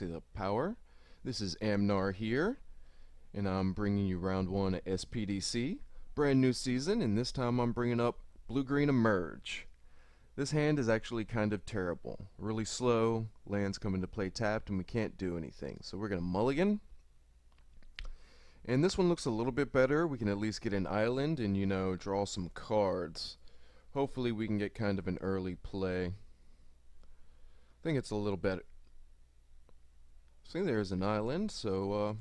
Proxy the Power. This is Amnar here, and I'm bringing you round 1 at SPDC. Brand new season, and this time I'm bringing up Blue-Green Emerge. This hand is actually kind of terrible. Really slow, lands come into play tapped, and we can't do anything. So we're going to mulligan. And this one looks a little bit better. We can at least get an island and, you know, draw some cards. Hopefully we can get kind of an early play. I think it's a little better. See, there's an island, so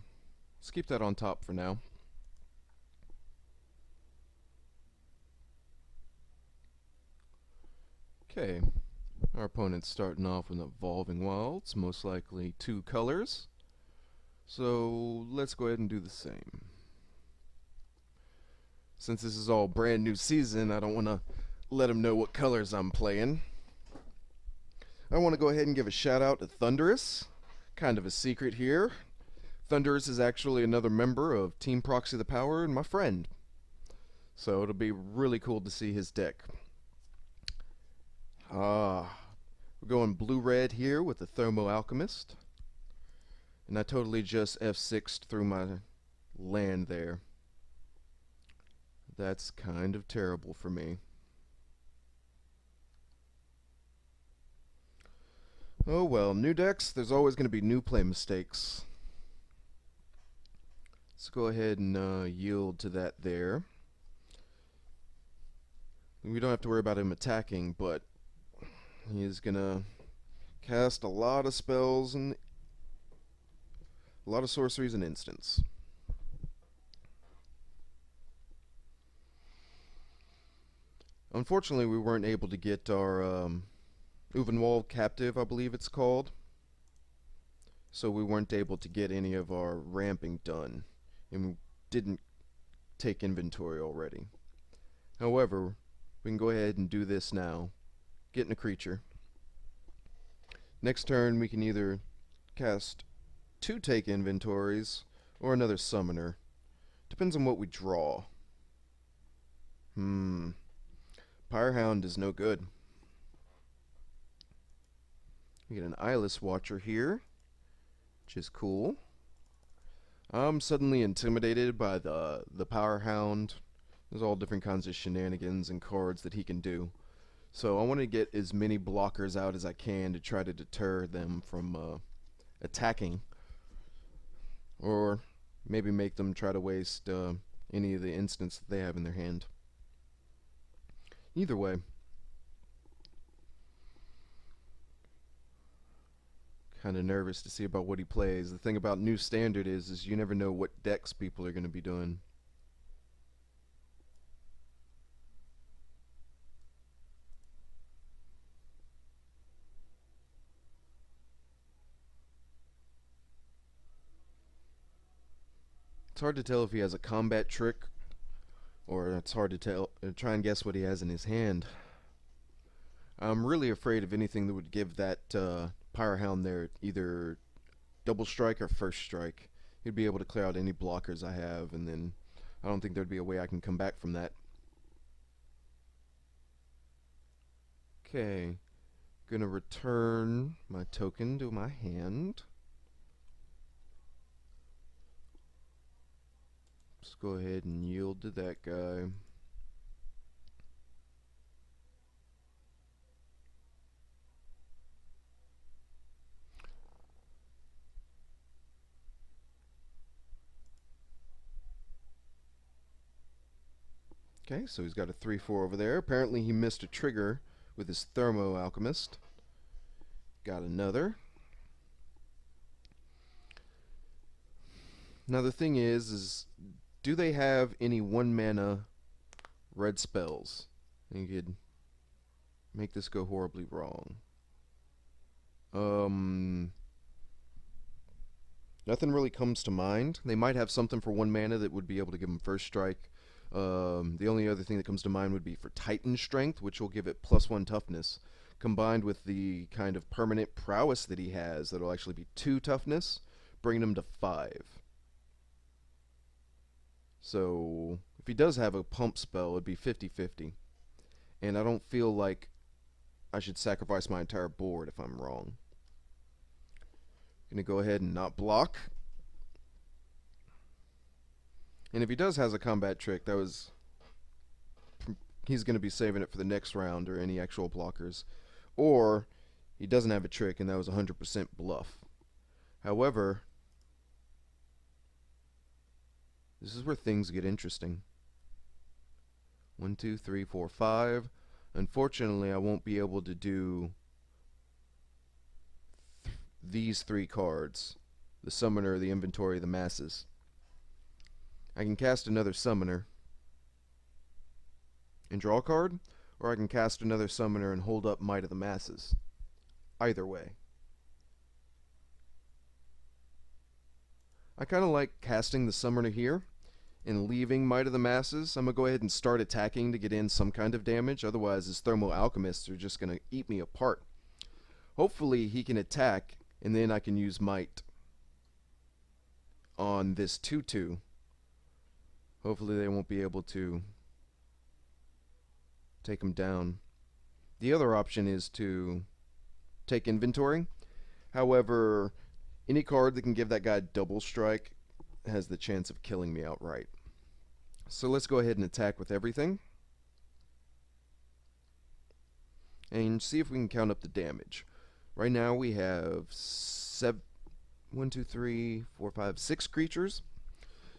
let's keep that on top for now. Okay, our opponent's starting off with Evolving Wilds, most likely 2 colors. So let's go ahead and do the same. Since this is all brand new season, I don't want to let them know what colors I'm playing. I want to go ahead and give a shout out to Thunderous. Kind of a secret here. Thunderous is actually another member of Team Proxy the Power and my friend. So it'll be really cool to see his deck. We're going blue-red here with the Thermo Alchemist. And I totally just F6'd through my land there. That's kind of terrible for me. Oh well, new decks, there's always going to be new play mistakes. Let's go ahead and yield to that there. We don't have to worry about him attacking, but he is going to cast a lot of spells and a lot of sorceries and instants. Unfortunately, we weren't able to get our Uvenwald Captive, I believe it's called. So we weren't able to get any of our ramping done. And we didn't take inventory already. However, we can go ahead and do this now. Getting a creature. Next turn we can either cast 2 take inventories or another summoner. Depends on what we draw. Pyrehound is no good. We get an Eyeless Watcher here, which is cool. I'm suddenly intimidated by the Powerhound. There's all different kinds of shenanigans and cards that he can do. So I want to get as many blockers out as I can to try to deter them from attacking. Or maybe make them try to waste any of the instants that they have in their hand. Either way. Kind of nervous to see about what he plays. The thing about New Standard is you never know what decks people are going to be doing. It's hard to tell if he has a combat trick, or it's hard to try and guess what he has in his hand. I'm really afraid of anything that would give that Pyrehound there either double strike or first strike. He'd be able to clear out any blockers I have, and then I don't think there'd be a way I can come back from that. Okay, gonna return my token to my hand. Let's go ahead and yield to that guy. Okay, so he's got a 3/4 over there. Apparently he missed a trigger with his Thermo Alchemist. Got another. Now the thing is do they have any 1-mana red spells? You could make this go horribly wrong. Nothing really comes to mind. They might have something for 1 mana that would be able to give them first strike. The only other thing that comes to mind would be for Titan Strength, which will give it +1 toughness, combined with the kind of permanent prowess that he has that will actually be 2 toughness, bringing him to 5. So if he does have a pump spell, it'd be 50-50. And I don't feel like I should sacrifice my entire board if I'm wrong. Gonna go ahead and not block. And if he does has a combat trick, he's gonna be saving it for the next round or any actual blockers. Or he doesn't have a trick and that was 100% bluff. However, this is where things get interesting. 1, 2, 3, 4, 5. Unfortunately, I won't be able to do these 3 cards. The Summoner, the Inventory, the Masses. I can cast another Summoner and draw a card, or I can cast another Summoner and hold up Might of the Masses. Either way. I kind of like casting the Summoner here and leaving Might of the Masses. I'm going to go ahead and start attacking to get in some kind of damage. Otherwise, his Thermal Alchemists are just going to eat me apart. Hopefully, he can attack, and then I can use Might on this 2/2. Hopefully, they won't be able to take him down. The other option is to take Inventory. However, any card that can give that guy double strike has the chance of killing me outright. So let's go ahead and attack with everything. And see if we can count up the damage. Right now we have 1, 2, 3, 4, 5, 6 creatures.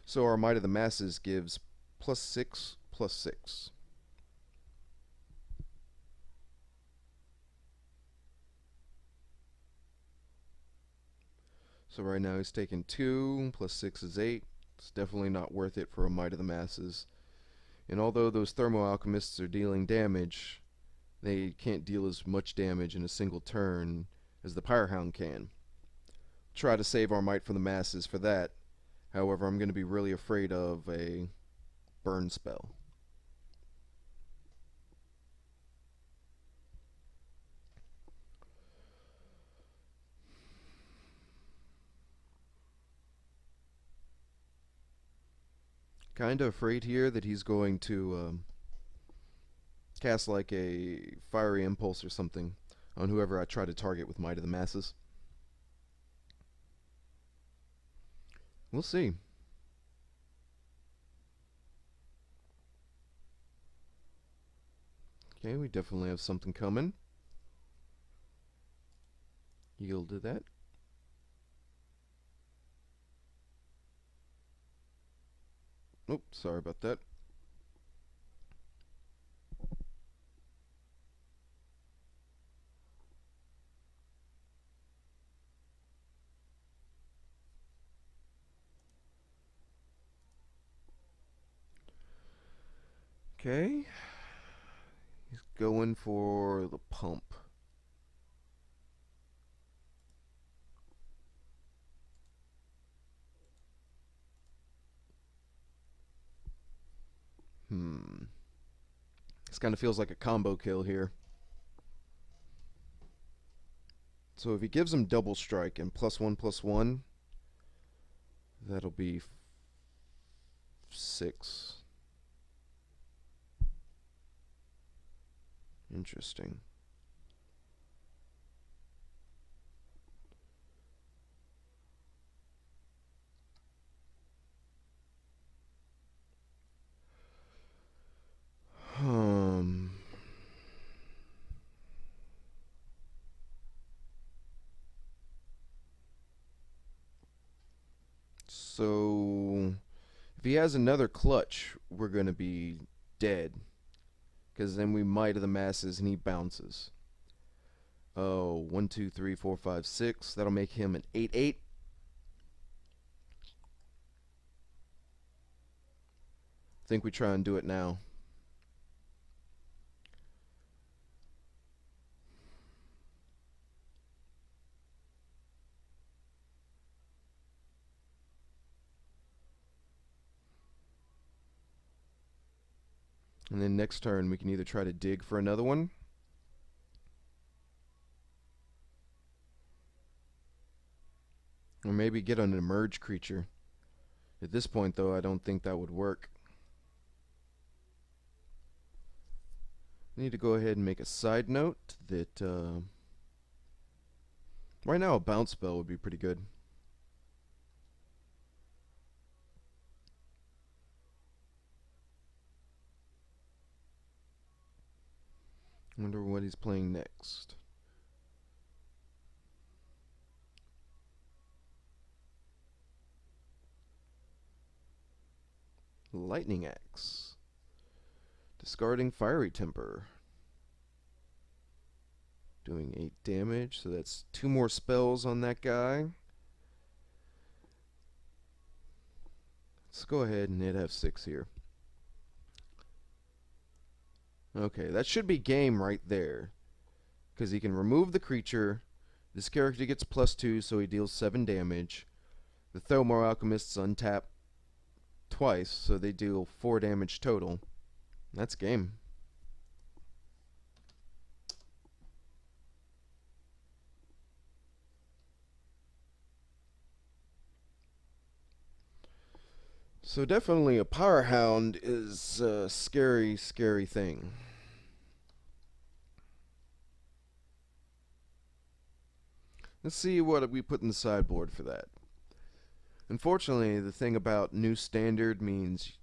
So our Might of the Masses gives +6, +6. So right now he's taking 2, +6 is 8. It's definitely not worth it for a Might of the Masses. And although those Thermo Alchemists are dealing damage, they can't deal as much damage in a single turn as the Pyrehound can. Try to save our Might from the Masses for that. However, I'm going to be really afraid of a burn spell. Kinda afraid here that he's going to cast like a Fiery Impulse or something on whoever I try to target with Might of the Masses. We'll see. Okay, we definitely have something coming. Yield to that. Oh, sorry about that. Okay. He's going for the pump. This kind of feels like a combo kill here. So if he gives him double strike and +1/+1, that'll be 6. Interesting. So if he has another clutch, we're going to be dead. Because then we Might of the Masses and he bounces. Oh, 1, 2, 3, 4, 5, 6. That'll make him an 8/8. Think we try and do it now. And then next turn we can either try to dig for another one, or maybe get an emerge creature. At this point though, I don't think that would work. I need to go ahead and make a side note that Right now, a bounce spell would be pretty good. Wonder what he's playing next. Lightning Axe. Discarding Fiery Temper. Doing 8 damage, so that's 2 more spells on that guy. Let's go ahead and hit F6 here. Okay, that should be game right there. Because he can remove the creature. This character gets +2, so he deals 7 damage. The Thelmar Alchemists untap twice, so they deal 4 damage total. That's game. So definitely a Power Hound is a scary, scary thing. Let's see what we put in the sideboard for that. Unfortunately, the thing about new standard means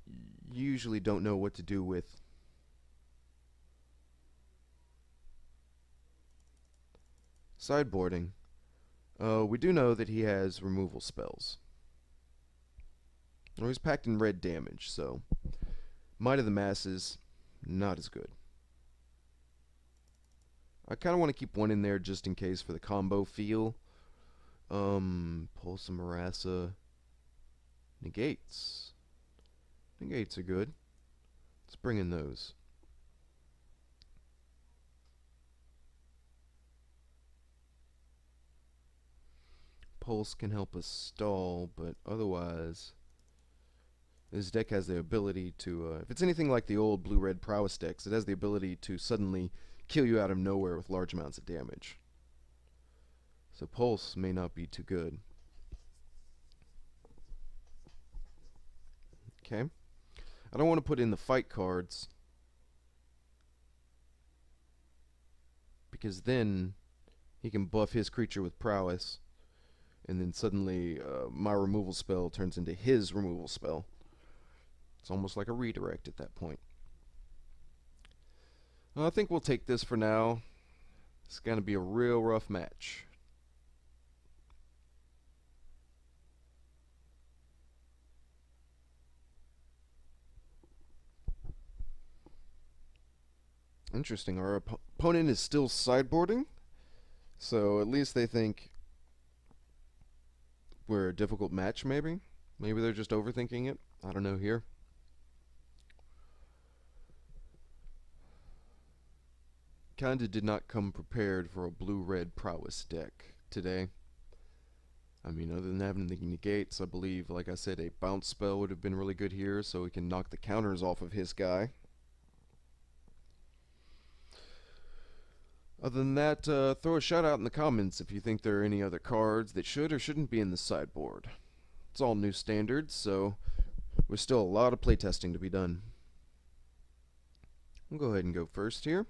you usually don't know what to do with sideboarding. We do know that he has removal spells. Well, he's packed in red damage, so Might of the Masses, not as good. I kind of want to keep one in there just in case for the combo feel. Pulse and Marassa. Negates. Negates are good. Let's bring in those. Pulse can help us stall, but otherwise, this deck has the ability to, if it's anything like the old blue-red prowess decks, it has the ability to suddenly kill you out of nowhere with large amounts of damage. So Pulse may not be too good. Okay. I don't want to put in the fight cards, because then he can buff his creature with prowess, and then suddenly my removal spell turns into his removal spell. It's almost like a redirect at that point. I think we'll take this for now. It's going to be a real rough match. Interesting. Our opponent is still sideboarding, so at least they think we're a difficult match, maybe? Maybe they're just overthinking it. I don't know here. Kinda did not come prepared for a blue-red prowess deck today. I mean, other than having the negates, I believe, like I said, a bounce spell would have been really good here, so we can knock the counters off of his guy. Other than that, throw a shout out in the comments if you think there are any other cards that should or shouldn't be in the sideboard. It's all new standards, so there's still a lot of playtesting to be done. We'll go ahead and go first here.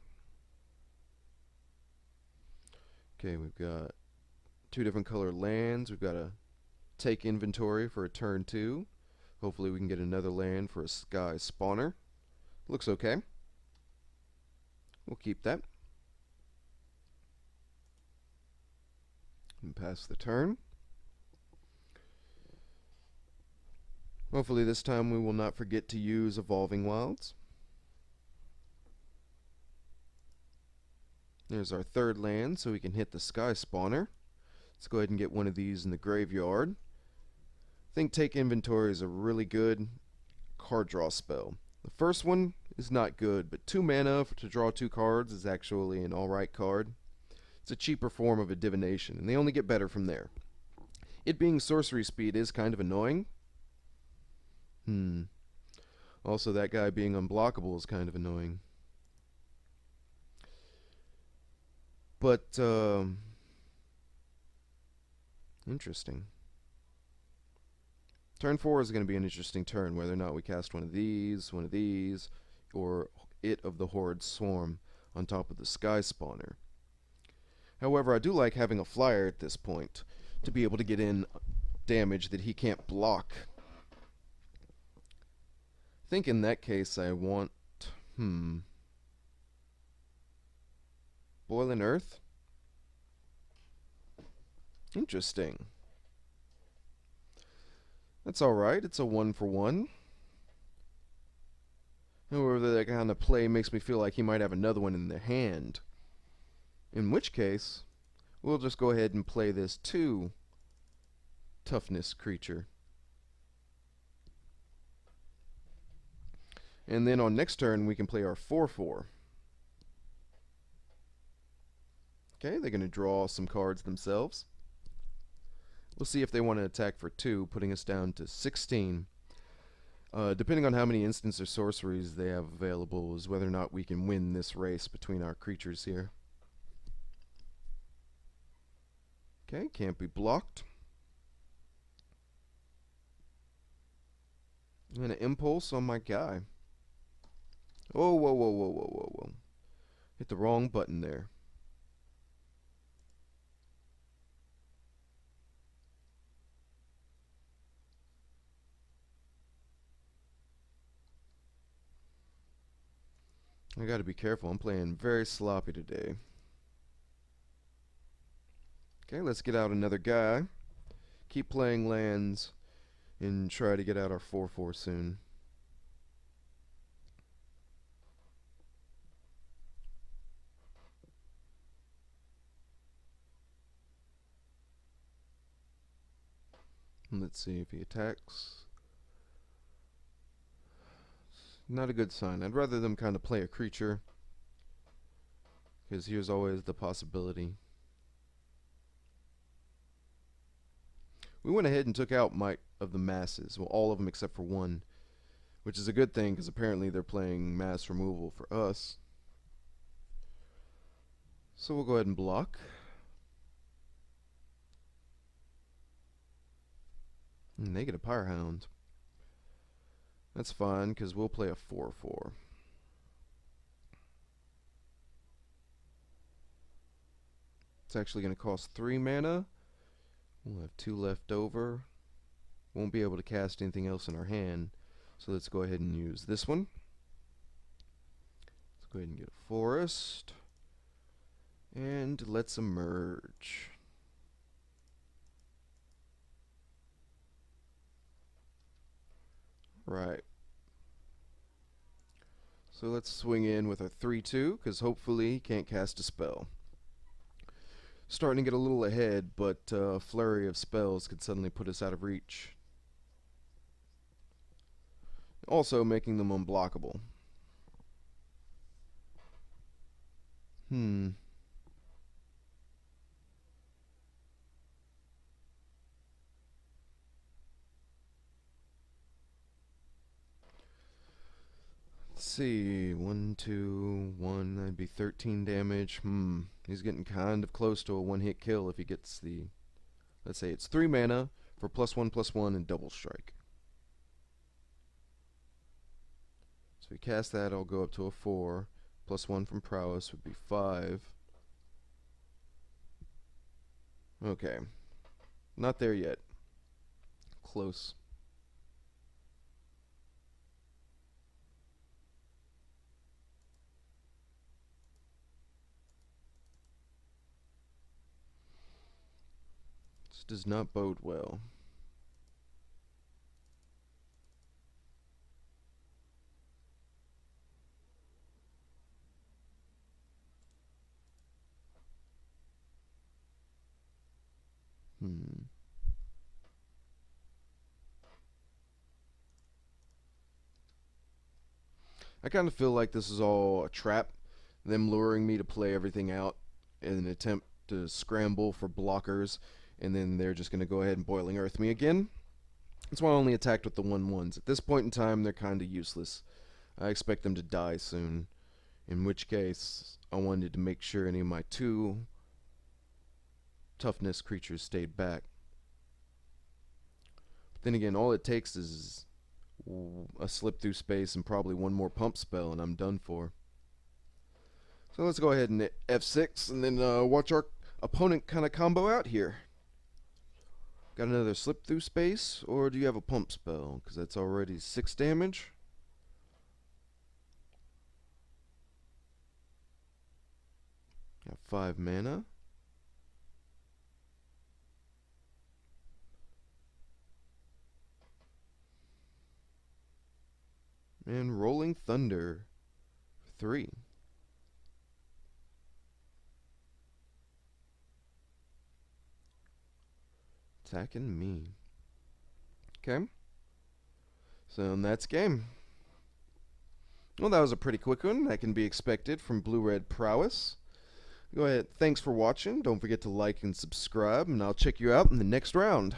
Okay, we've got 2 different color lands. We've got to take inventory for a turn 2. Hopefully we can get another land for a sky spawner. Looks okay. We'll keep that. And pass the turn. Hopefully this time we will not forget to use Evolving Wilds. There's our 3rd land, so we can hit the Sky Spawner. Let's go ahead and get one of these in the graveyard. I think Take Inventory is a really good card draw spell. The first one is not good, but 2 mana to draw 2 cards is actually an alright card. It's a cheaper form of a divination, and they only get better from there. It being sorcery speed is kind of annoying. Also, that guy being unblockable is kind of annoying. But, interesting. Turn 4 is going to be an interesting turn, whether or not we cast one of these, or It of the Horde Swarm on top of the Sky Spawner. However, I do like having a flyer at this point to be able to get in damage that he can't block. I think in that case I want, Boiling Earth? Interesting. That's alright, it's a 1-for-1. However, that kind of play makes me feel like he might have another one in the hand. In which case, we'll just go ahead and play this 2 toughness creature. And then on next turn, we can play our 4-4. Okay, they're going to draw some cards themselves. We'll see if they want to attack for 2, putting us down to 16. Depending on how many instants or sorceries they have available is whether or not we can win this race between our creatures here. Okay, can't be blocked. I'm going to impulse on my guy. Oh, whoa, whoa, whoa, whoa, whoa, whoa. Hit the wrong button there. I gotta be careful. I'm playing very sloppy today. Okay, let's get out another guy. Keep playing lands and try to get out our 4-4 soon. Let's see if he attacks. Not a good sign. I'd rather them kind of play a creature, because here's always the possibility. We went ahead and took out Might of the Masses, well, all of them except for one, which is a good thing because apparently they're playing mass removal for us. So we'll go ahead and block. And they get a Pyrehound. That's fine, because we'll play a 4-4. It's actually going to cost 3 mana. We'll have 2 left over. Won't be able to cast anything else in our hand. So let's go ahead and use this one. Let's go ahead and get a forest. And let's emerge. Right. So let's swing in with a 3-2, because hopefully he can't cast a spell. Starting to get a little ahead, but a flurry of spells could suddenly put us out of reach. Also making them unblockable. Let's see, 1, 2, 1, that'd be 13 damage. He's getting kind of close to a one-hit kill if he gets the, let's say it's 3 mana for +1/+1 and double strike. So if we cast that, I'll go up to a 4. +1 from prowess would be 5. Okay. Not there yet. Close. This does not bode well. I kind of feel like this is all a trap, them luring me to play everything out in an attempt to scramble for blockers, and then they're just going to go ahead and Boiling Earth me again. That's why I only attacked with the 1/1s. At this point in time, they're kind of useless. I expect them to die soon, in which case I wanted to make sure any of my 2 toughness creatures stayed back. But then again, all it takes is a slip through space and probably 1 more pump spell and I'm done for. So let's go ahead and hit F6 and then watch our opponent kind of combo out here. Got another slip through space, or do you have a pump spell? Because that's already 6 damage. Got 5 mana. And Rolling Thunder. 3. Attacking me. Okay. So that's game. Well, that was a pretty quick one. That can be expected from Blue-Red Prowess. Go ahead. Thanks for watching. Don't forget to like and subscribe, and I'll check you out in the next round.